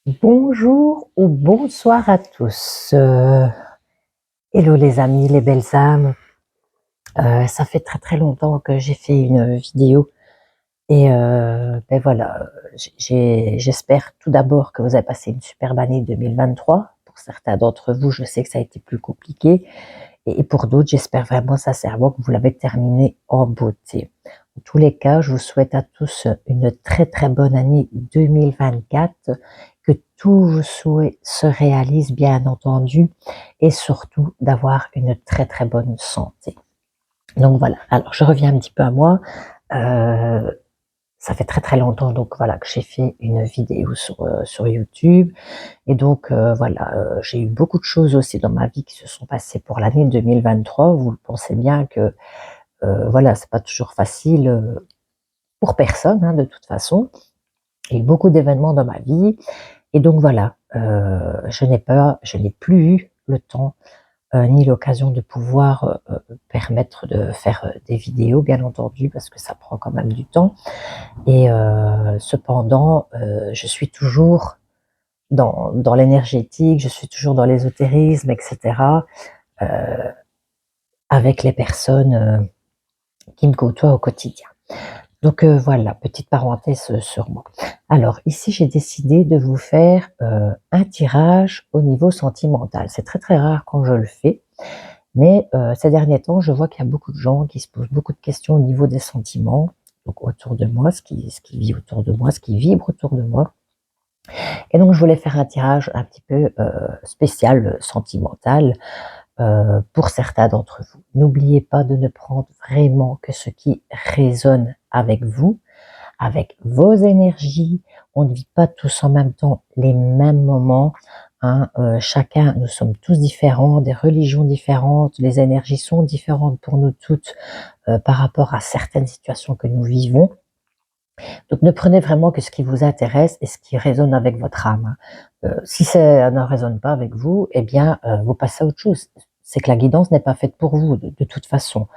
Bonjour ou bonsoir à tous. Hello les amis, les belles âmes. Ça fait très très longtemps que j'ai fait une vidéo et ben voilà, j'espère tout d'abord que vous avez passé une superbe année 2023. Pour certains d'entre vous, je sais que ça a été plus compliqué et pour d'autres, j'espère vraiment sincèrement que vous l'avez terminé en beauté. En tous les cas, je vous souhaite à tous une très très bonne année 2024, que tous vos souhaits se réalisent bien entendu et surtout d'avoir une très très bonne santé. Donc voilà, alors je reviens un petit peu à moi. Euh, Ça fait très très longtemps donc voilà que j'ai fait une vidéo sur YouTube et donc voilà, j'ai eu beaucoup de choses aussi dans ma vie qui se sont passées pour l'année 2023. Vous le pensez bien que voilà, c'est pas toujours facile pour personne hein, de toute façon. Il y a eu beaucoup d'événements dans ma vie et donc voilà, je n'ai plus eu le temps ni l'occasion de pouvoir permettre de faire des vidéos, bien entendu, parce que ça prend quand même du temps. Et cependant, je suis toujours dans l'énergétique, je suis toujours dans l'ésotérisme, etc., euh, avec les personnes qui me côtoient au quotidien. Donc voilà, petite parenthèse sur moi. Alors ici, j'ai décidé de vous faire un tirage au niveau sentimental. C'est très très rare quand je le fais, mais ces derniers temps, je vois qu'il y a beaucoup de gens qui se posent beaucoup de questions au niveau des sentiments, donc autour de moi, ce qui vit autour de moi, ce qui vibre autour de moi. Et donc je voulais faire un tirage un petit peu spécial, sentimental, pour certains d'entre vous. N'oubliez pas de ne prendre vraiment que ce qui résonne avec vous, avec vos énergies. On ne vit pas tous en même temps les mêmes moments. Hein. Chacun, nous sommes tous différents, des religions différentes, les énergies sont différentes pour nous toutes par rapport à certaines situations que nous vivons. Donc ne prenez vraiment que ce qui vous intéresse et ce qui résonne avec votre âme. Si ça ne résonne pas avec vous, eh bien, vous passez à autre chose. C'est que la guidance n'est pas faite pour vous de toute façon.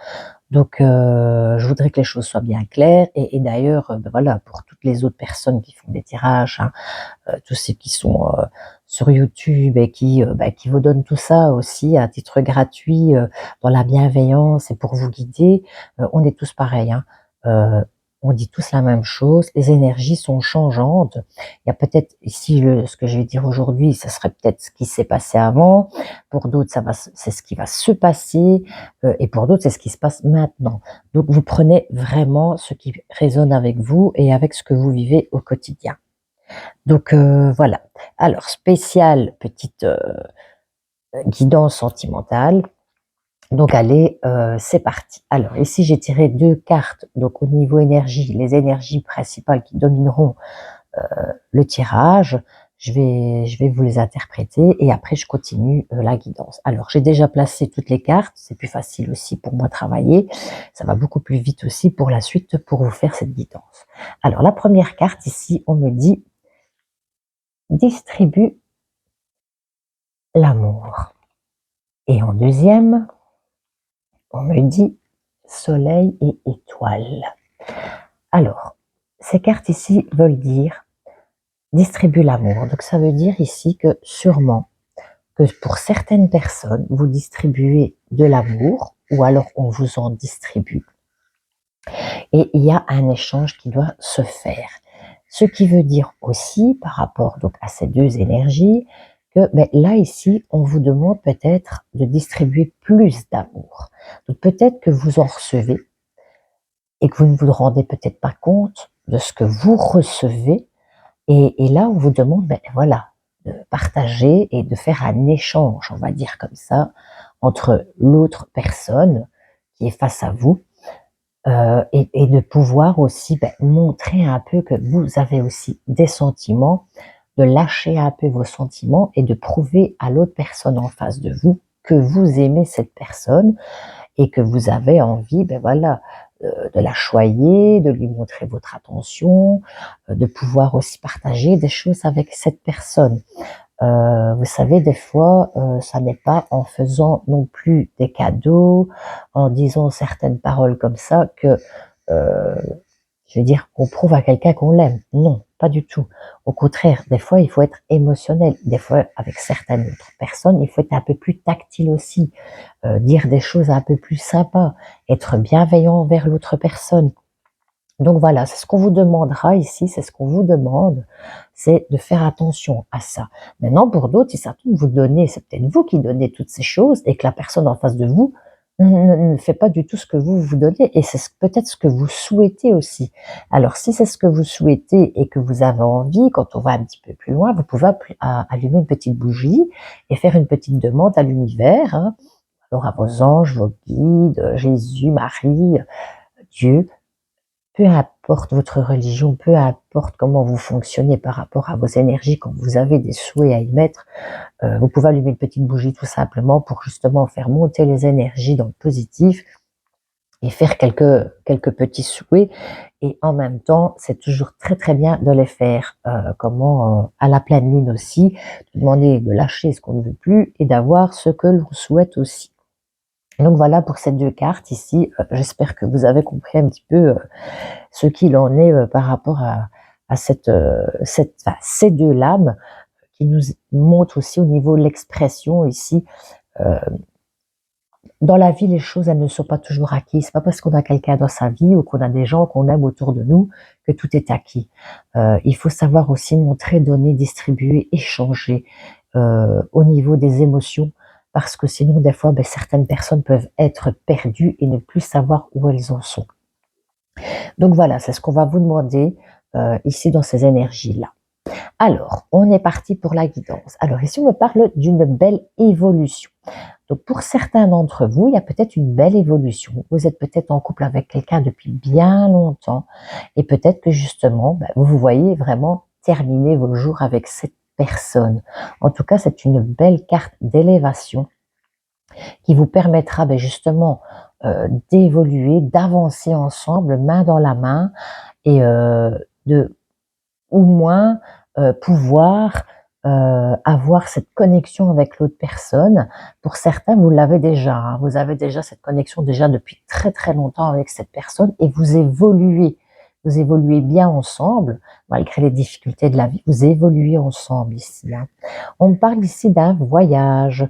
Donc, je voudrais que les choses soient bien claires et d'ailleurs, ben voilà, pour toutes les autres personnes qui font des tirages, hein, tous ceux qui sont sur YouTube et qui vous donnent tout ça aussi à titre gratuit, dans la bienveillance et pour vous guider, on est tous pareils, hein. Euh, on dit tous la même chose, les énergies sont changeantes. Il y a peut-être ici ce que je vais dire aujourd'hui, ce serait peut-être ce qui s'est passé avant. Pour d'autres, c'est ce qui va se passer, et pour d'autres, c'est ce qui se passe maintenant. Donc, vous prenez vraiment ce qui résonne avec vous et avec ce que vous vivez au quotidien. Donc voilà. Alors spéciale petite guidance sentimentale. Donc allez, c'est parti. Alors ici j'ai tiré deux cartes. Donc au niveau énergie, les énergies principales qui domineront le tirage. Je vais vous les interpréter et après je continue la guidance. Alors j'ai déjà placé toutes les cartes, c'est plus facile aussi pour moi de travailler, ça va beaucoup plus vite aussi pour la suite pour vous faire cette guidance. Alors la première carte ici, on me dit distribue l'amour. Et en deuxième, on me dit soleil et étoile. Alors, ces cartes ici veulent dire distribue l'amour. Donc ça veut dire ici que sûrement que pour certaines personnes, vous distribuez de l'amour ou alors on vous en distribue. Et il y a un échange qui doit se faire. Ce qui veut dire aussi, par rapport donc à ces deux énergies, que là ici, on vous demande peut-être de distribuer plus d'amour. Donc peut-être que vous en recevez et que vous ne vous rendez peut-être pas compte de ce que vous recevez. Et là, on vous demande, voilà, de partager et de faire un échange, on va dire comme ça, entre l'autre personne qui est face à vous et de pouvoir aussi montrer un peu que vous avez aussi des sentiments, de lâcher un peu vos sentiments et de prouver à l'autre personne en face de vous que vous aimez cette personne et que vous avez envie, voilà, de la choyer, de lui montrer votre attention, de pouvoir aussi partager des choses avec cette personne. Vous savez, des fois, ça n'est pas en faisant non plus des cadeaux, en disant certaines paroles comme ça que euh, je veux dire, qu'on prouve à quelqu'un qu'on l'aime. Non, pas du tout. Au contraire, des fois, il faut être émotionnel. Des fois, avec certaines autres personnes, il faut être un peu plus tactile aussi. Dire des choses un peu plus sympas. Être bienveillant envers l'autre personne. Donc voilà, c'est ce qu'on vous demandera ici, c'est ce qu'on vous demande, c'est de faire attention à ça. Maintenant, pour d'autres, si ça tombe, vous donnez, c'est peut-être vous qui donnez toutes ces choses et que la personne en face de vous ne fait pas du tout ce que vous donnez et c'est peut-être ce que vous souhaitez aussi. Alors si c'est ce que vous souhaitez et que vous avez envie, quand on va un petit peu plus loin, vous pouvez allumer une petite bougie et faire une petite demande à l'univers, hein, alors à vos anges, vos guides, Jésus, Marie, Dieu, peu importe votre religion, peu importe comment vous fonctionnez par rapport à vos énergies, quand vous avez des souhaits à y mettre, vous pouvez allumer une petite bougie tout simplement pour justement faire monter les énergies dans le positif et faire quelques petits souhaits. Et en même temps, c'est toujours très très bien de les faire à la pleine lune aussi, de demander de lâcher ce qu'on ne veut plus et d'avoir ce que l'on souhaite aussi. Donc voilà pour ces deux cartes ici. J'espère que vous avez compris un petit peu ce qu'il en est par rapport à ces deux lames qui nous montrent aussi au niveau de l'expression ici. Euh, dans la vie, les choses, elles ne sont pas toujours acquises. C'est pas parce qu'on a quelqu'un dans sa vie ou qu'on a des gens qu'on aime autour de nous que tout est acquis. Il faut savoir aussi montrer, donner, distribuer, échanger au niveau des émotions. Parce que sinon, des fois, certaines personnes peuvent être perdues et ne plus savoir où elles en sont. Donc voilà, c'est ce qu'on va vous demander ici dans ces énergies-là. Alors, on est parti pour la guidance. Alors ici, on me parle d'une belle évolution. Donc pour certains d'entre vous, il y a peut-être une belle évolution. Vous êtes peut-être en couple avec quelqu'un depuis bien longtemps et peut-être que justement, vous vous voyez vraiment terminer vos jours avec cette personne. En tout cas, c'est une belle carte d'élévation qui vous permettra justement d'évoluer, d'avancer ensemble, main dans la main, et de au moins pouvoir avoir cette connexion avec l'autre personne. Pour certains, vous l'avez déjà, hein, vous avez déjà cette connexion déjà depuis très très longtemps avec cette personne et vous évoluez bien ensemble, malgré les difficultés de la vie, vous évoluez ensemble ici. Hein. On me parle ici d'un voyage.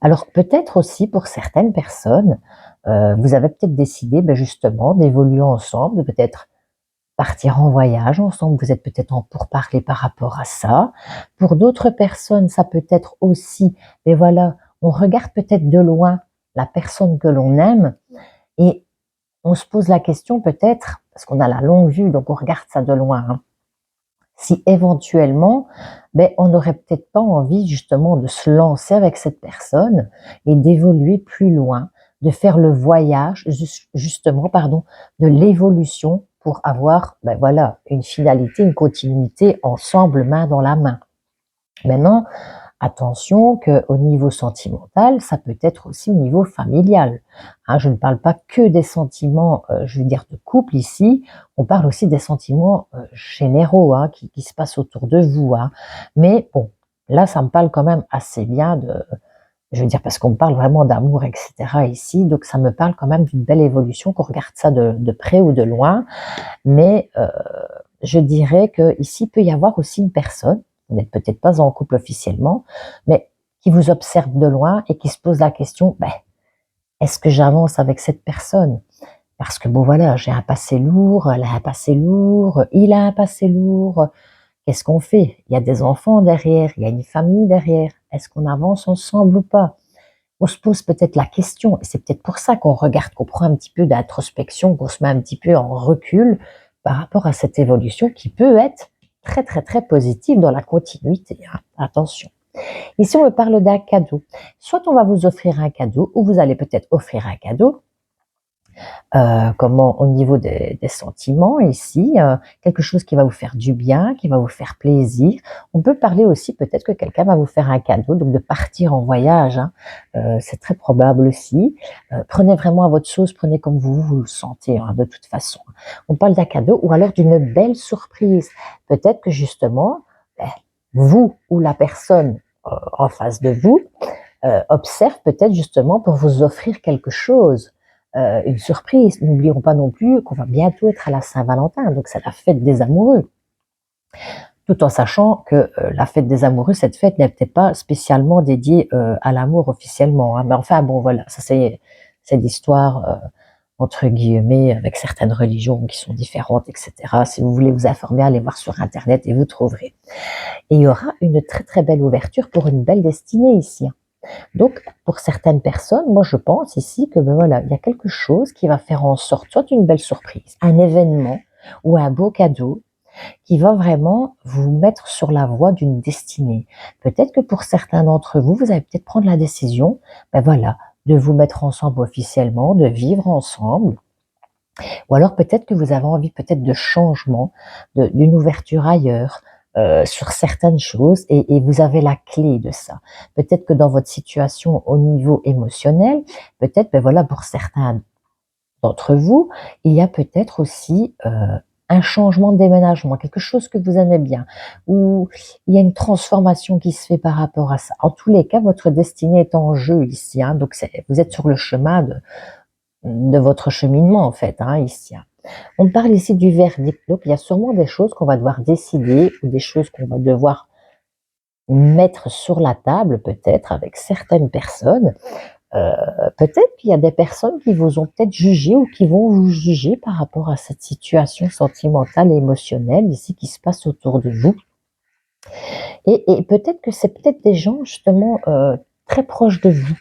Alors peut-être aussi pour certaines personnes, vous avez peut-être décidé justement d'évoluer ensemble, de peut-être partir en voyage ensemble, vous êtes peut-être en pourparlers par rapport à ça. Pour d'autres personnes, ça peut être aussi, mais voilà, on regarde peut-être de loin la personne que l'on aime et on se pose la question peut-être, parce qu'on a la longue vue, donc on regarde ça de loin, hein, si éventuellement, on n'aurait peut-être pas envie justement de se lancer avec cette personne et d'évoluer plus loin, de faire le voyage justement, de l'évolution pour avoir, voilà, une finalité, une continuité ensemble, main dans la main. Maintenant, attention qu'au niveau sentimental, ça peut être aussi au niveau familial. Hein, je ne parle pas que des sentiments, je veux dire, de couple ici, on parle aussi des sentiments généraux hein, qui se passent autour de vous. Hein. Mais bon, là, ça me parle quand même assez bien je veux dire, parce qu'on parle vraiment d'amour, etc. ici, donc ça me parle quand même d'une belle évolution, qu'on regarde ça de près ou de loin. Mais je dirais que ici peut y avoir aussi une personne, vous n'êtes peut-être pas en couple officiellement, mais qui vous observe de loin et qui se pose la question, est-ce que j'avance avec cette personne? Parce que bon voilà, j'ai un passé lourd, elle a un passé lourd, il a un passé lourd. Qu'est-ce qu'on fait? Il y a des enfants derrière, il y a une famille derrière. Est-ce qu'on avance ensemble ou pas? On se pose peut-être la question, et c'est peut-être pour ça qu'on regarde, qu'on prend un petit peu d'introspection, qu'on se met un petit peu en recul par rapport à cette évolution qui peut être très très très positive dans la continuité. Hein. Attention. Ici, on me parle d'un cadeau. Soit on va vous offrir un cadeau, ou vous allez peut-être offrir un cadeau, au niveau des sentiments ici, quelque chose qui va vous faire du bien, qui va vous faire plaisir. On peut parler aussi peut-être que quelqu'un va vous faire un cadeau, donc de partir en voyage, hein, c'est très probable aussi. Prenez vraiment à votre sauce, prenez comme vous le sentez, hein, de toute façon. On parle d'un cadeau ou alors d'une belle surprise. Peut-être que justement, vous ou la personne en face de vous observe peut-être justement pour vous offrir quelque chose. une surprise. N'oublions pas non plus qu'on va bientôt être à la Saint-Valentin, donc c'est la fête des amoureux. Tout en sachant que la fête des amoureux, cette fête n'est peut-être pas spécialement dédiée à l'amour officiellement, hein. Mais enfin bon, voilà, ça c'est l'histoire entre guillemets avec certaines religions qui sont différentes, etc. Si vous voulez vous informer, allez voir sur Internet et vous trouverez. Et il y aura une très très belle ouverture pour une belle destinée ici, hein. Donc, pour certaines personnes, moi je pense ici que ben voilà, il y a quelque chose qui va faire en sorte, soit une belle surprise, un événement ou un beau cadeau qui va vraiment vous mettre sur la voie d'une destinée. Peut-être que pour certains d'entre vous, vous allez peut-être prendre la décision, ben voilà, de vous mettre ensemble officiellement, de vivre ensemble. Ou alors peut-être que vous avez envie peut-être de changement, d'une ouverture ailleurs, sur certaines choses et vous avez la clé de ça. Peut-être que dans votre situation au niveau émotionnel, peut-être, ben voilà, pour certains d'entre vous, il y a peut-être aussi un changement de déménagement, quelque chose que vous aimez bien, ou il y a une transformation qui se fait par rapport à ça. En tous les cas, votre destinée est en jeu ici, hein, donc vous êtes sur le chemin de votre cheminement en fait, hein, ici, hein. On parle ici du verdict, donc il y a sûrement des choses qu'on va devoir décider ou des choses qu'on va devoir mettre sur la table peut-être avec certaines personnes. Peut-être qu'il y a des personnes qui vous ont peut-être jugé ou qui vont vous juger par rapport à cette situation sentimentale et émotionnelle ici qui se passe autour de vous. Et peut-être que c'est peut-être des gens justement très proches de vous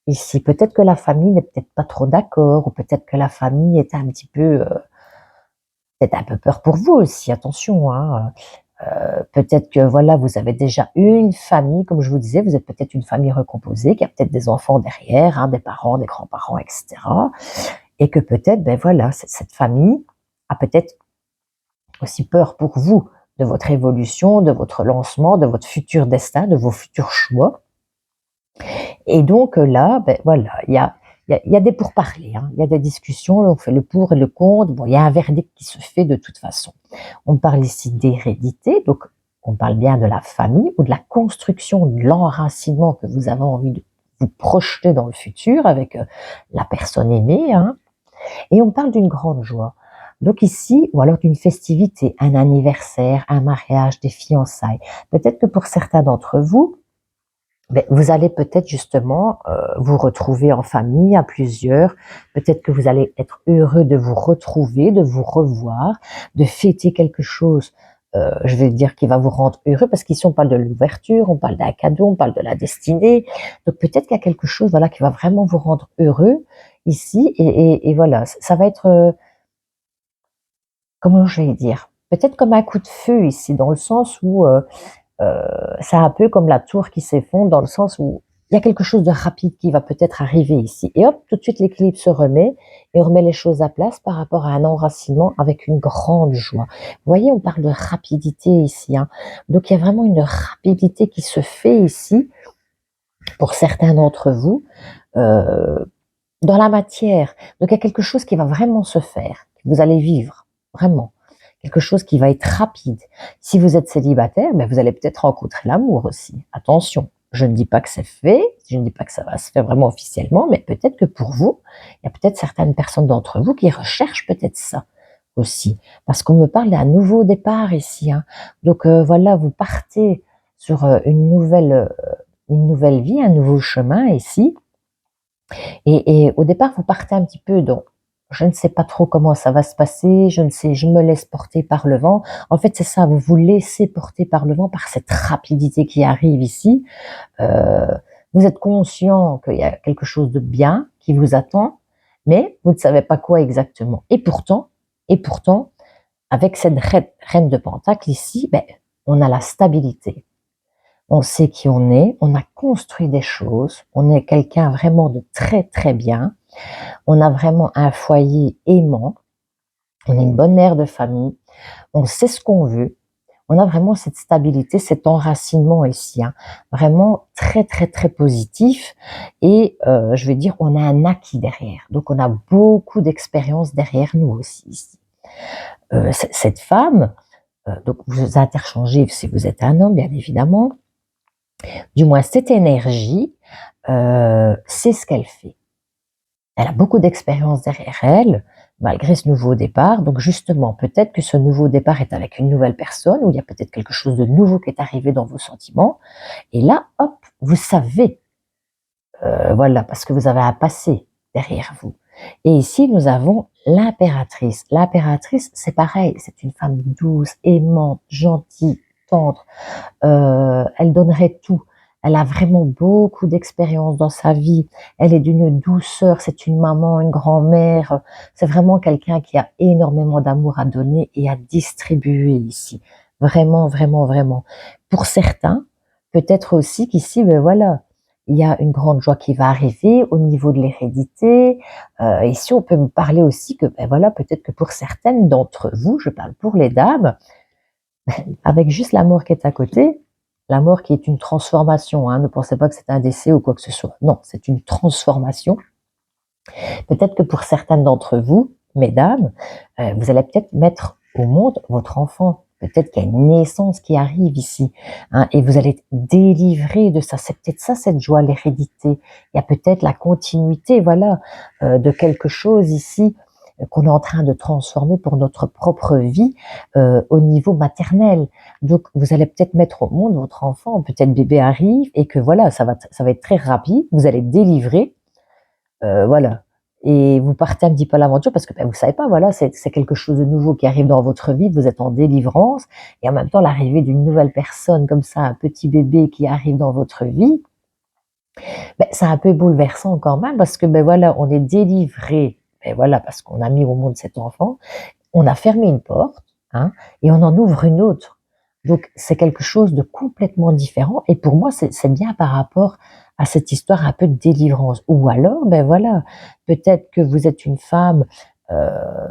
ici. Peut-être que la famille n'est peut-être pas trop d'accord ou peut-être que la famille est un petit peu peut-être un peu peur pour vous aussi, attention, hein. Peut-être que voilà, vous avez déjà une famille, comme je vous disais, vous êtes peut-être une famille recomposée, qui a peut-être des enfants derrière, hein, des parents, des grands-parents, etc. Et que peut-être, ben voilà, cette famille a peut-être aussi peur pour vous, de votre évolution, de votre lancement, de votre futur destin, de vos futurs choix. Et donc là, ben voilà, il y a des pourparlers, hein, il y a des discussions, on fait le pour et le contre. Bon, il y a un verdict qui se fait de toute façon. On parle ici d'hérédité, donc on parle bien de la famille ou de la construction, de l'enracinement que vous avez envie de vous projeter dans le futur avec la personne aimée, hein. Et on parle d'une grande joie. Donc ici, ou alors d'une festivité, un anniversaire, un mariage, des fiançailles. Peut-être que pour certains d'entre vous, ben, vous allez peut-être justement vous retrouver en famille à plusieurs. Peut-être que vous allez être heureux de vous retrouver, de vous revoir, de fêter quelque chose. Je vais dire qui va vous rendre heureux parce qu'ici on parle de l'ouverture, on parle d'un cadeau, on parle de la destinée. Donc peut-être qu'il y a quelque chose voilà qui va vraiment vous rendre heureux ici et voilà ça va être comment je vais dire peut-être comme un coup de feu ici dans le sens où c'est un peu comme la tour qui s'effondre dans le sens où il y a quelque chose de rapide qui va peut-être arriver ici. Et hop, tout de suite l'équilibre se remet et on remet les choses à place par rapport à un enracinement avec une grande joie. Vous voyez, on parle de rapidité ici, hein. Donc il y a vraiment une rapidité qui se fait ici pour certains d'entre vous dans la matière. Donc il y a quelque chose qui va vraiment se faire, que vous allez vivre, vraiment. Quelque chose qui va être rapide. Si vous êtes célibataire, ben vous allez peut-être rencontrer l'amour aussi. Attention, je ne dis pas que c'est fait, je ne dis pas que ça va se faire vraiment officiellement, mais peut-être que pour vous, il y a peut-être certaines personnes d'entre vous qui recherchent peut-être ça aussi. Parce qu'on me parle d'un nouveau départ ici, hein. Donc voilà, vous partez sur une nouvelle vie, un nouveau chemin ici. Et au départ, vous partez un petit peu donc je ne sais pas trop comment ça va se passer, je ne sais, je me laisse porter par le vent. En fait, c'est ça, vous vous laissez porter par le vent, par cette rapidité qui arrive ici. Euh, vous êtes conscient qu'il y a quelque chose de bien qui vous attend, mais vous ne savez pas quoi exactement. Et pourtant, avec cette reine de Pentacle ici, ben, on a la stabilité. On sait qui on a construit des choses, on est quelqu'un vraiment de très très bien, on a vraiment un foyer aimant, on est une bonne mère de famille, on sait ce qu'on veut, on a vraiment cette stabilité, cet enracinement ici, hein, vraiment très très très positif et je vais dire on a un acquis derrière, donc on a beaucoup d'expérience derrière nous aussi ici. Cette femme, donc vous interchangez si vous êtes un homme bien évidemment, du moins cette énergie, c'est ce qu'elle fait. Elle a beaucoup d'expérience derrière elle, malgré ce nouveau départ. Donc justement, peut-être que ce nouveau départ est avec une nouvelle personne, ou il y a peut-être quelque chose de nouveau qui est arrivé dans vos sentiments. Et là, hop, vous savez, voilà, parce que vous avez un passé derrière vous. Et ici, nous avons l'impératrice. L'impératrice, c'est pareil, c'est une femme douce, aimante, gentille, tendre. Elle donnerait tout. Elle a vraiment beaucoup d'expérience dans sa vie. Elle est d'une douceur, c'est une maman, une grand-mère. C'est vraiment quelqu'un qui a énormément d'amour à donner et à distribuer ici. Vraiment, vraiment, vraiment. Pour certains, peut-être aussi qu'ici, ben voilà, il y a une grande joie qui va arriver au niveau de l'hérédité. Ici, on peut me parler aussi que, ben voilà, peut-être que pour certaines d'entre vous, je parle pour les dames, avec juste la mort qui est à côté, la mort qui est une transformation, hein, ne pensez pas que c'est un décès ou quoi que ce soit. Non, c'est une transformation. Peut-être que pour certaines d'entre vous, mesdames, vous allez peut-être mettre au monde votre enfant. Peut-être qu'il y a une naissance qui arrive ici, hein, et vous allez être délivré de ça. C'est peut-être ça, cette joie, l'hérédité. Il y a peut-être la continuité, voilà, de quelque chose ici qu'on est en train de transformer pour notre propre vie au niveau maternel. Donc, vous allez peut-être mettre au monde votre enfant, peut-être bébé arrive, et que voilà, ça va être très rapide. Vous allez délivrer, voilà. Et vous partez un petit peu à l'aventure parce que ben, vous savez pas, voilà, c'est quelque chose de nouveau qui arrive dans votre vie, vous êtes en délivrance, et en même temps l'arrivée d'une nouvelle personne comme ça, un petit bébé qui arrive dans votre vie, ben, c'est un peu bouleversant quand même parce que ben voilà, on est délivré, ben voilà, parce qu'on a mis au monde cet enfant, on a fermé une porte, hein, et on en ouvre une autre. Donc c'est quelque chose de complètement différent. Et pour moi, c'est bien par rapport à cette histoire un peu de délivrance. Ou alors, ben voilà, peut-être que vous êtes une femme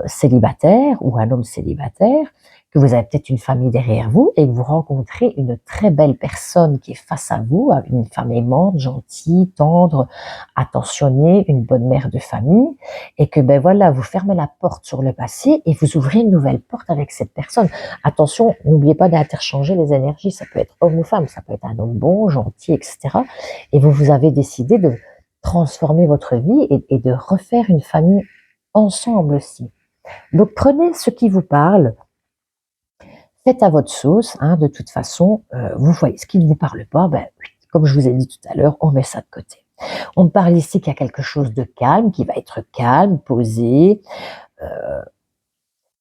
célibataire ou un homme célibataire, que vous avez peut-être une famille derrière vous et que vous rencontrez une très belle personne qui est face à vous, une femme aimante, gentille, tendre, attentionnée, une bonne mère de famille, et que ben voilà, vous fermez la porte sur le passé et vous ouvrez une nouvelle porte avec cette personne. Attention, n'oubliez pas d'interchanger les énergies, ça peut être homme ou femme, ça peut être un homme bon, gentil, etc. Et vous avez décidé de transformer votre vie et de refaire une famille ensemble aussi. Donc prenez ce qui vous parle, faites à votre sauce, hein, de toute façon, vous voyez, ce qui ne vous parle pas, ben, comme je vous ai dit tout à l'heure, on met ça de côté. On me parle ici qu'il y a quelque chose de calme, qui va être calme, posé,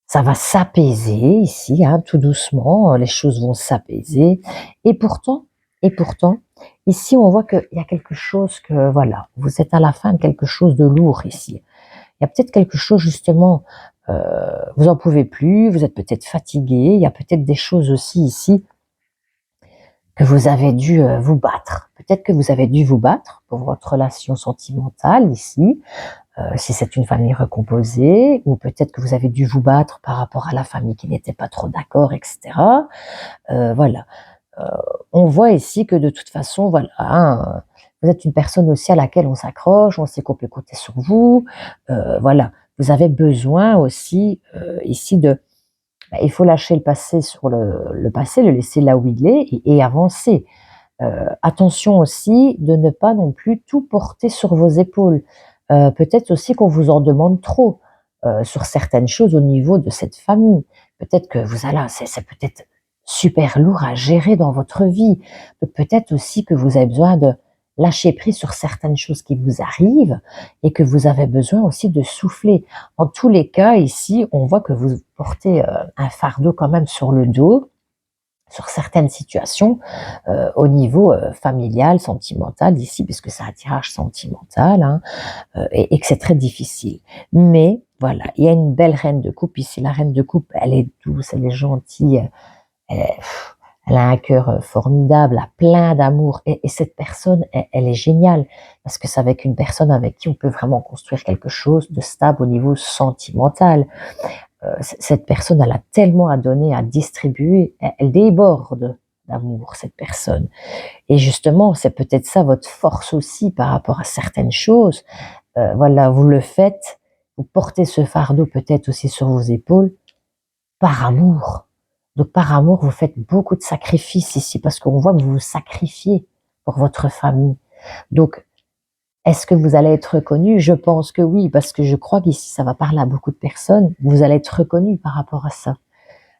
ça va s'apaiser ici, hein, tout doucement, les choses vont s'apaiser. Et pourtant, et pourtant, ici on voit qu'il y a quelque chose que, voilà, vous êtes à la fin de quelque chose de lourd ici. Il y a peut-être quelque chose justement, vous en pouvez plus, vous êtes peut-être fatigué, il y a peut-être des choses aussi ici que vous avez dû vous battre. Peut-être que vous avez dû vous battre pour votre relation sentimentale ici, si c'est une famille recomposée, ou peut-être que vous avez dû vous battre par rapport à la famille qui n'était pas trop d'accord, etc. Voilà. Euh, on voit ici que de toute façon, voilà, hein, vous êtes une personne aussi à laquelle on s'accroche, on sait qu'on peut compter sur vous. Voilà, vous avez besoin aussi ici de, bah, il faut lâcher le passé sur le passé, le laisser là où il est et avancer. Attention aussi de ne pas non plus tout porter sur vos épaules. Peut-être aussi qu'on vous en demande trop sur certaines choses au niveau de cette famille. Peut-être que vous allez, c'est peut-être super lourd à gérer dans votre vie. Peut-être aussi que vous avez besoin de lâcher prise sur certaines choses qui vous arrivent et que vous avez besoin aussi de souffler. En tous les cas, ici, on voit que vous portez un fardeau quand même sur le dos sur certaines situations au niveau familial, sentimental ici, puisque c'est un tirage sentimental, hein, et que c'est très difficile. Mais voilà, il y a une belle reine de coupe ici. La reine de coupe, elle est douce, elle est gentille, elle a un cœur formidable, elle a plein d'amour. Et cette personne, elle est géniale, parce que c'est avec une personne avec qui on peut vraiment construire quelque chose de stable au niveau sentimental. Cette personne, elle a tellement à donner, à distribuer, elle déborde d'amour, cette personne. Et justement, c'est peut-être ça votre force aussi par rapport à certaines choses. Voilà, vous le faites, vous portez ce fardeau peut-être aussi sur vos épaules par amour. Donc par amour, vous faites beaucoup de sacrifices ici parce qu'on voit que vous vous sacrifiez pour votre famille. Donc Est-ce que vous allez être reconnu? Je pense que oui, parce que je crois qu'ici, ça va parler à beaucoup de personnes. Vous allez être reconnu par rapport à ça.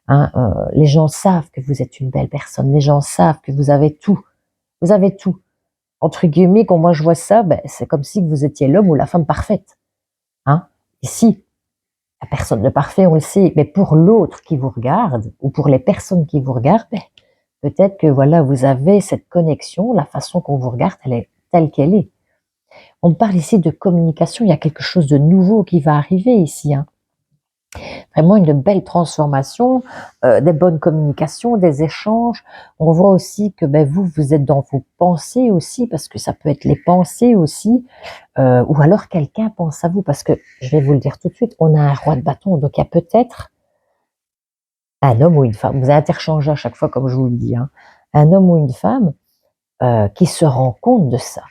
Hein, les gens savent que vous êtes une belle personne. Les gens savent que vous avez tout. Vous avez tout. Entre guillemets, quand moi je vois ça, ben, c'est comme si vous étiez l'homme ou la femme parfaite. Hein? Ici, la personne de parfait, on le sait, mais pour l'autre qui vous regarde, ou pour les personnes qui vous regardent, ben, peut-être que voilà, vous avez cette connexion, la façon qu'on vous regarde, elle est telle qu'elle est. On parle ici de communication, il y a quelque chose de nouveau qui va arriver ici. Hein. Vraiment une belle transformation, des bonnes communications, des échanges. On voit aussi que ben, vous êtes dans vos pensées aussi, parce que ça peut être les pensées aussi, ou alors quelqu'un pense à vous, parce que je vais vous le dire tout de suite, on a un roi de bâton, donc il y a peut-être un homme ou une femme, vous interchangez à chaque fois comme je vous le dis, hein, un homme ou une femme qui se rend compte de ça,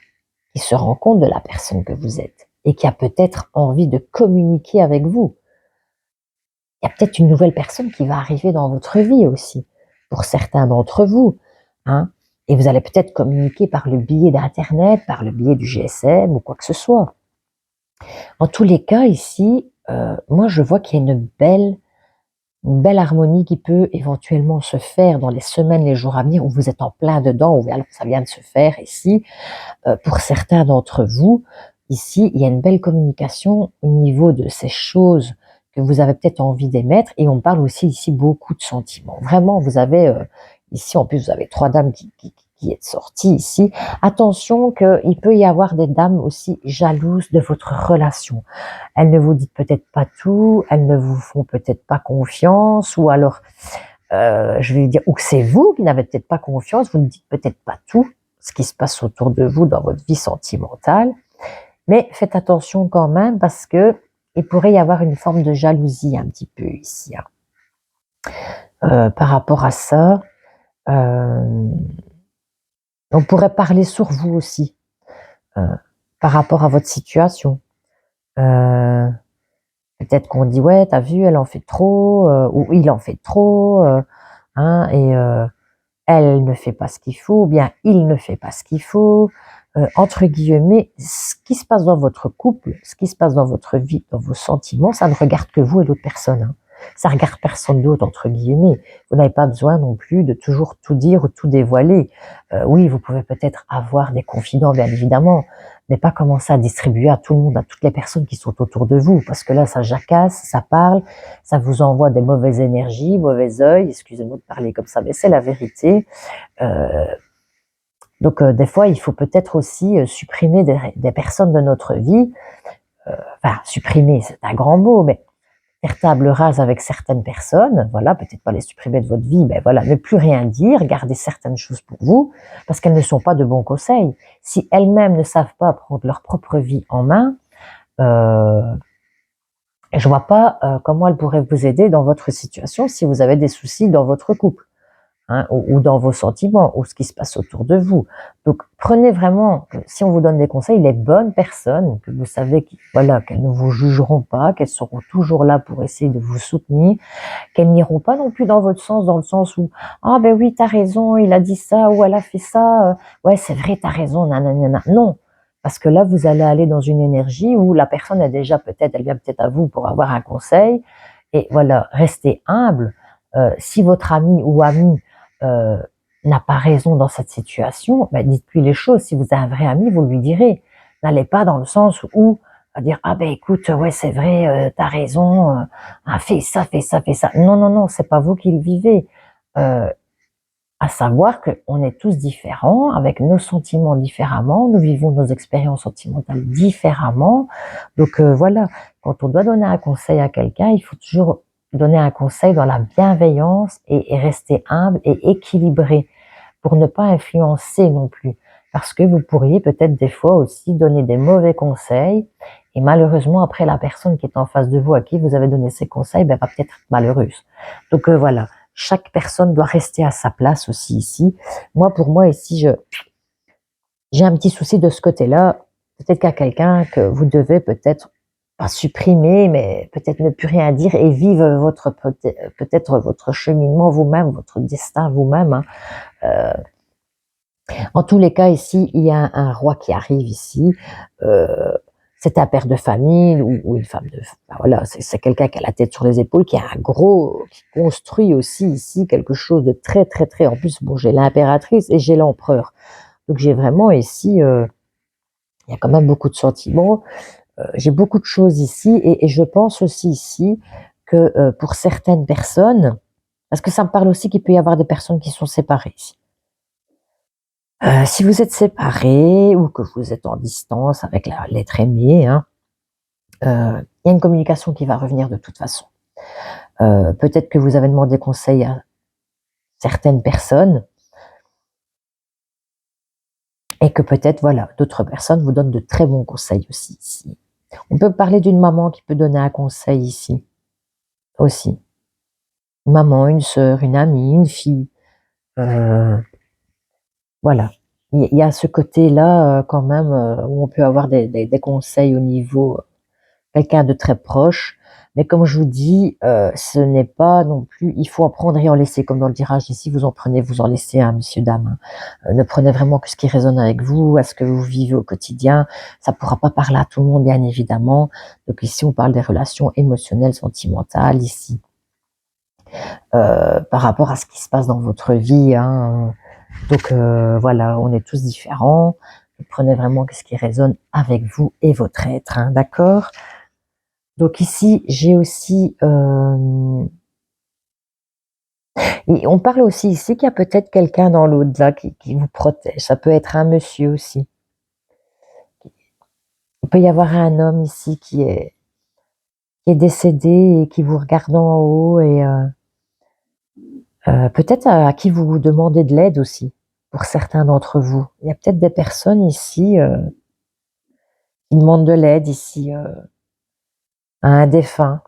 qui se rend compte de la personne que vous êtes, et qui a peut-être envie de communiquer avec vous. Il y a peut-être une nouvelle personne qui va arriver dans votre vie aussi, pour certains d'entre vous. Hein, et vous allez peut-être communiquer par le biais d'Internet, par le biais du GSM ou quoi que ce soit. En tous les cas, ici, moi je vois qu'il y a une belle harmonie qui peut éventuellement se faire dans les semaines, les jours à venir, où vous êtes en plein dedans, ou alors ça vient de se faire ici. Pour certains d'entre vous, ici, il y a une belle communication au niveau de ces choses que vous avez peut-être envie d'émettre, et on parle aussi ici beaucoup de sentiments. Vraiment, vous avez ici, en plus, vous avez 3 dames qui êtes sorties ici. Attention qu'il peut y avoir des dames aussi jalouses de votre relation. Elles ne vous disent peut-être pas tout, elles ne vous font peut-être pas confiance, ou alors, je vais dire, ou que c'est vous qui n'avez peut-être pas confiance, vous ne dites peut-être pas tout ce qui se passe autour de vous dans votre vie sentimentale, mais faites attention quand même, parce que il pourrait y avoir une forme de jalousie un petit peu ici. Hein. Par rapport à ça, on pourrait parler sur vous aussi, euh, par rapport à votre situation. Euh, Peut-être qu'on dit ouais, t'as vu, elle en fait trop, ou il en fait trop, hein, et elle ne fait pas ce qu'il faut, ou bien il ne fait pas ce qu'il faut. Entre guillemets, ce qui se passe dans votre couple, ce qui se passe dans votre vie, dans vos sentiments, ça ne regarde que vous et l'autre personne. Hein. Ça regarde personne d'autre, entre guillemets. Vous n'avez pas besoin non plus de toujours tout dire ou tout dévoiler. Oui, vous pouvez peut-être avoir des confidents, bien évidemment, mais pas commencer à distribuer à tout le monde, à toutes les personnes qui sont autour de vous, parce que là, ça jacasse, ça parle, ça vous envoie des mauvaises énergies, mauvais œil, excusez-moi de parler comme ça, mais c'est la vérité. Donc des fois, il faut peut-être aussi supprimer des personnes de notre vie. Enfin, supprimer, c'est un grand mot, mais faire table rase avec certaines personnes, voilà, peut-être pas les supprimer de votre vie, mais voilà, ne plus rien dire, garder certaines choses pour vous, parce qu'elles ne sont pas de bons conseils. Si elles-mêmes ne savent pas prendre leur propre vie en main, euh, je vois pas comment elles pourraient vous aider dans votre situation si vous avez des soucis dans votre couple. Hein, ou dans vos sentiments, ou ce qui se passe autour de vous. Donc, prenez vraiment, si on vous donne des conseils, les bonnes personnes, que vous savez voilà, qu'elles ne vous jugeront pas, qu'elles seront toujours là pour essayer de vous soutenir, qu'elles n'iront pas non plus dans votre sens, dans le sens où, ah ben oui, t'as raison, il a dit ça, ou elle a fait ça, ouais, c'est vrai, t'as raison, nanana. Non. Parce que là, vous allez aller dans une énergie où la personne est déjà elle vient peut-être à vous pour avoir un conseil, et voilà, restez humble. Si votre ami ou ami euh, n'a pas raison dans cette situation, ben dites-lui les choses. Si vous avez un vrai ami, vous lui direz. N'allez pas dans le sens où à dire ah ben écoute ouais c'est vrai t'as raison fais ça fais ça fais ça. Non non non, c'est pas vous qui le vivez. Euh, à savoir qu'on est tous différents, avec nos sentiments différemment, nous vivons nos expériences sentimentales différemment. Donc voilà, quand on doit donner un conseil à quelqu'un, il faut toujours donner un conseil dans la bienveillance et rester humble et équilibré pour ne pas influencer non plus. Parce que vous pourriez peut-être des fois aussi donner des mauvais conseils et malheureusement après la personne qui est en face de vous à qui vous avez donné ces conseils ben, va peut-être être malheureuse. Donc voilà, chaque personne doit rester à sa place aussi ici. Moi pour moi ici j'ai un petit souci de ce côté-là. Peut-être qu'à quelqu'un que vous devez peut-être pas supprimer, mais peut-être ne plus rien dire et vivre votre peut-être votre cheminement vous-même, votre destin vous-même. Hein. En tous les cas, ici, il y a un roi qui arrive ici. C'est un père de famille ou une femme de... Ben voilà, c'est quelqu'un qui a la tête sur les épaules, qui a un gros... qui construit aussi ici quelque chose de très, très, très... En plus, bon, j'ai l'impératrice et j'ai l'empereur. Donc, j'ai vraiment ici... il y a quand même beaucoup de sentiments. J'ai beaucoup de choses ici et je pense aussi ici que pour certaines personnes, parce que ça me parle aussi qu'il peut y avoir des personnes qui sont séparées ici. Si vous êtes séparés ou que vous êtes en distance avec l'être aimé, hein, il y a une communication qui va revenir de toute façon. Peut-être que vous avez demandé conseil à certaines personnes et que peut-être, voilà, d'autres personnes vous donnent de très bons conseils aussi ici. On peut parler d'une maman qui peut donner un conseil ici aussi. Une maman, une sœur, une amie, une fille. Voilà. Il y a ce côté-là quand même où on peut avoir des conseils au niveau quelqu'un de très proche. Mais comme je vous dis, ce n'est pas non plus, il faut en prendre et en laisser, comme dans le tirage ici, vous en prenez, vous en laissez, hein, messieurs, dames. Ne prenez vraiment que ce qui résonne avec vous, à ce que vous vivez au quotidien. Ça ne pourra pas parler à tout le monde, bien évidemment. Donc ici, on parle des relations émotionnelles, sentimentales, ici. Par rapport à ce qui se passe dans votre vie, hein. Donc voilà, on est tous différents. Vous prenez vraiment ce qui résonne avec vous et votre être, hein, d'accord? Donc ici, j'ai aussi... et on parle aussi ici qu'il y a peut-être quelqu'un dans l'au-delà qui vous protège. Ça peut être un monsieur aussi. Il peut y avoir un homme ici qui est décédé et qui vous regarde en haut et peut-être à qui vous demandez de l'aide aussi, pour certains d'entre vous. Il y a peut-être des personnes ici qui demandent de l'aide ici à un défunt.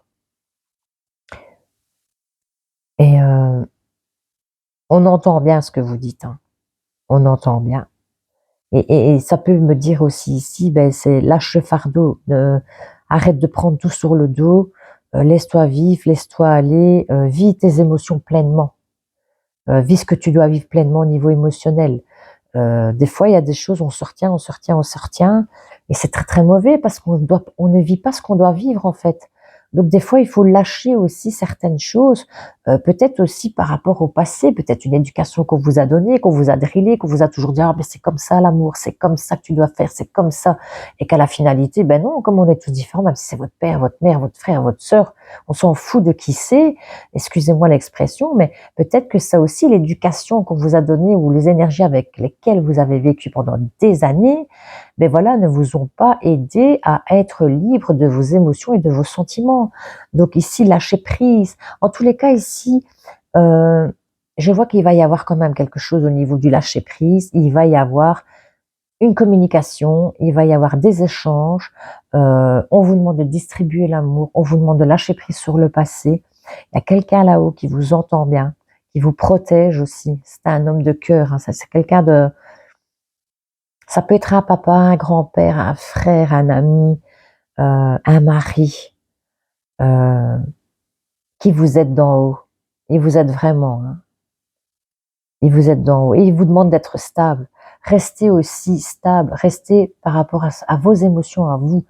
Et on entend bien ce que vous dites, hein. On entend bien. Et ça peut me dire aussi ici, ben, c'est lâche le fardeau, arrête de prendre tout sur le dos, laisse-toi vivre, laisse-toi aller, vis tes émotions pleinement, vis ce que tu dois vivre pleinement au niveau émotionnel. Des fois, il y a des choses, on se retient, et c'est très très mauvais parce on ne vit pas ce qu'on doit vivre en fait. Donc des fois, il faut lâcher aussi certaines choses, peut-être aussi par rapport au passé, peut-être une éducation qu'on vous a donnée, qu'on vous a drillée, qu'on vous a toujours dit ah ben c'est comme ça l'amour, c'est comme ça que tu dois faire, c'est comme ça, et qu'à la finalité, ben non, comme on est tous différents, même si c'est votre père, votre mère, votre frère, votre sœur, on s'en fout de qui c'est. Excusez-moi l'expression, mais peut-être que ça aussi, l'éducation qu'on vous a donnée ou les énergies avec lesquelles vous avez vécu pendant des années, ben voilà, ne vous ont pas aidé à être libre de vos émotions et de vos sentiments. Donc ici, lâcher prise. En tous les cas, ici, je vois qu'il va y avoir quand même quelque chose au niveau du lâcher prise. Il va y avoir une communication, il va y avoir des échanges. On vous demande de distribuer l'amour, on vous demande de lâcher prise sur le passé. Il y a quelqu'un là-haut qui vous entend bien, qui vous protège aussi. C'est un homme de cœur, hein. Ça, c'est quelqu'un de... Ça peut être un papa, un grand-père, un frère, un ami, un mari, euh, qui vous aide d'en haut. Il vous aide vraiment, hein. Il vous aide d'en haut. Et il vous demande d'être stable. Restez aussi stable. Restez par rapport à vos émotions, à vous.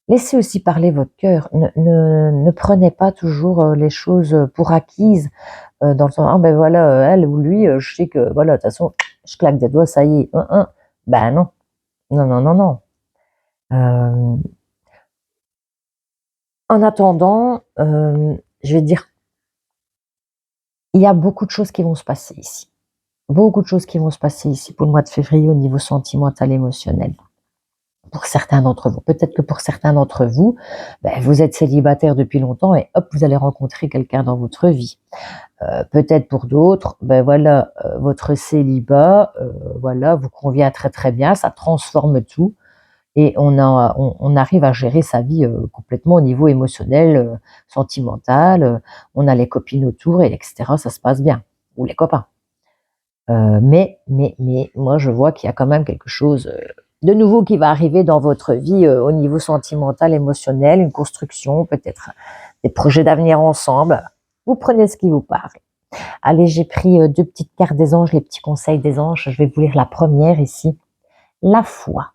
Laissez aussi parler votre cœur. Ne prenez pas toujours les choses pour acquises. Dans le sens, ah ben voilà, elle ou lui, je sais que, voilà, de toute façon, je claque des doigts, ça y est. Ben non. Non, non, non, non. En attendant, je vais dire, il y a beaucoup de choses qui vont se passer ici. Beaucoup de choses qui vont se passer ici pour le mois de février au niveau sentimental, émotionnel. Pour certains d'entre vous. Peut-être que pour certains d'entre vous, ben, vous êtes célibataire depuis longtemps et hop, vous allez rencontrer quelqu'un dans votre vie. Peut-être pour d'autres, ben voilà, votre célibat, voilà, vous convient très très bien, ça transforme tout et on arrive à gérer sa vie complètement au niveau émotionnel, sentimental. On a les copines autour et etc. Ça se passe bien, ou les copains. Mais moi je vois qu'il y a quand même quelque chose de nouveau qui va arriver dans votre vie au niveau sentimental, émotionnel, une construction, peut-être des projets d'avenir ensemble. Vous prenez ce qui vous parle. Allez, j'ai pris 2 petites cartes des anges, les petits conseils des anges. Je vais vous lire la première ici. La foi.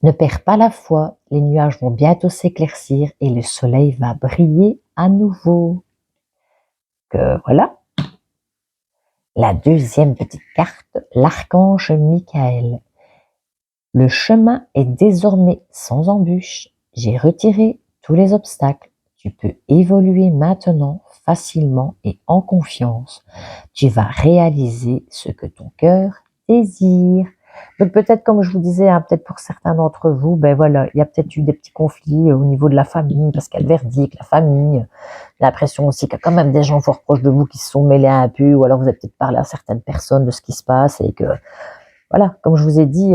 Ne perds pas la foi, les nuages vont bientôt s'éclaircir et le soleil va briller à nouveau. Voilà. La deuxième petite carte, l'archange Michael. Le chemin est désormais sans embûche. J'ai retiré tous les obstacles. Tu peux évoluer maintenant facilement et en confiance. Tu vas réaliser ce que ton cœur désire. Donc peut-être, comme je vous disais, hein, peut-être pour certains d'entre vous, ben voilà, il y a peut-être eu des petits conflits au niveau de la famille, parce qu'il y a le verdict, la famille. J'ai l'impression aussi qu'il y a quand même des gens fort proches de vous qui se sont mêlés un peu, ou alors vous avez peut-être parlé à certaines personnes de ce qui se passe, et que, voilà, comme je vous ai dit,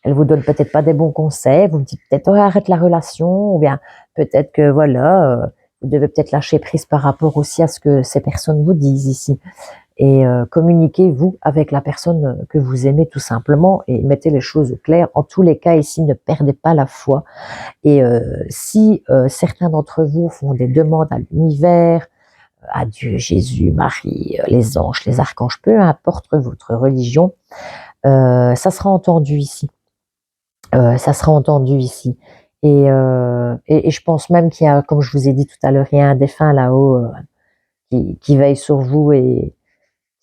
elle vous donne peut-être pas des bons conseils, vous me dites peut-être, oh, arrête la relation, ou bien peut-être que, voilà, vous devez peut-être lâcher prise par rapport aussi à ce que ces personnes vous disent ici. Et communiquez-vous avec la personne que vous aimez tout simplement et mettez les choses au clair. En tous les cas, ici, ne perdez pas la foi. Et si certains d'entre vous font des demandes à l'univers, à Dieu, Jésus, Marie, les anges, les archanges, peu importe votre religion, ça sera entendu ici. Ça sera entendu ici. Et je pense même qu'il y a, comme je vous ai dit tout à l'heure, il y a un défunt là-haut qui veille sur vous et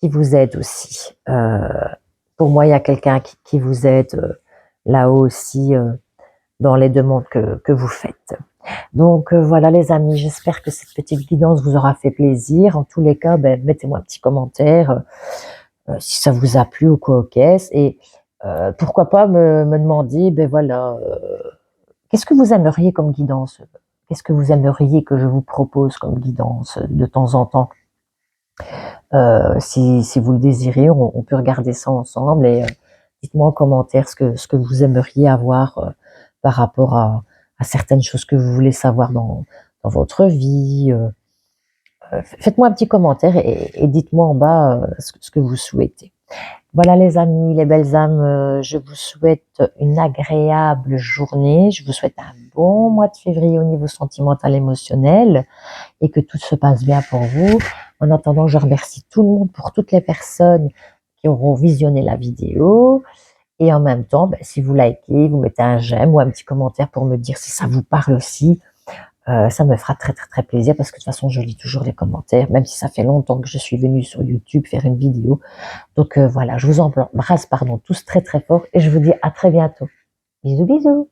qui vous aide aussi. Pour moi, il y a quelqu'un qui vous aide là-haut aussi dans les demandes que vous faites. Donc voilà les amis, j'espère que cette petite guidance vous aura fait plaisir. En tous les cas, ben, mettez-moi un petit commentaire si ça vous a plu ou quoi au caisse. Et pourquoi pas me demander, ben voilà, qu'est-ce que vous aimeriez comme guidance? Qu'est-ce que vous aimeriez que je vous propose comme guidance de temps en temps? Si vous le désirez, on peut regarder ça ensemble et dites-moi en commentaire ce que vous aimeriez avoir par rapport à certaines choses que vous voulez savoir dans votre vie. Faites-moi un petit commentaire et dites-moi en bas ce que vous souhaitez. Voilà les amis, les belles âmes, je vous souhaite une agréable journée. Je vous souhaite un bon mois de février au niveau sentimental émotionnel et que tout se passe bien pour vous. En attendant, je remercie tout le monde pour toutes les personnes qui auront visionné la vidéo. Et en même temps, ben, si vous likez, vous mettez un j'aime ou un petit commentaire pour me dire si ça vous parle aussi. Ça me fera très très très plaisir parce que de toute façon, je lis toujours les commentaires, même si ça fait longtemps que je suis venue sur YouTube faire une vidéo. Donc voilà, je vous embrasse tous très très fort et je vous dis à très bientôt. Bisous bisous.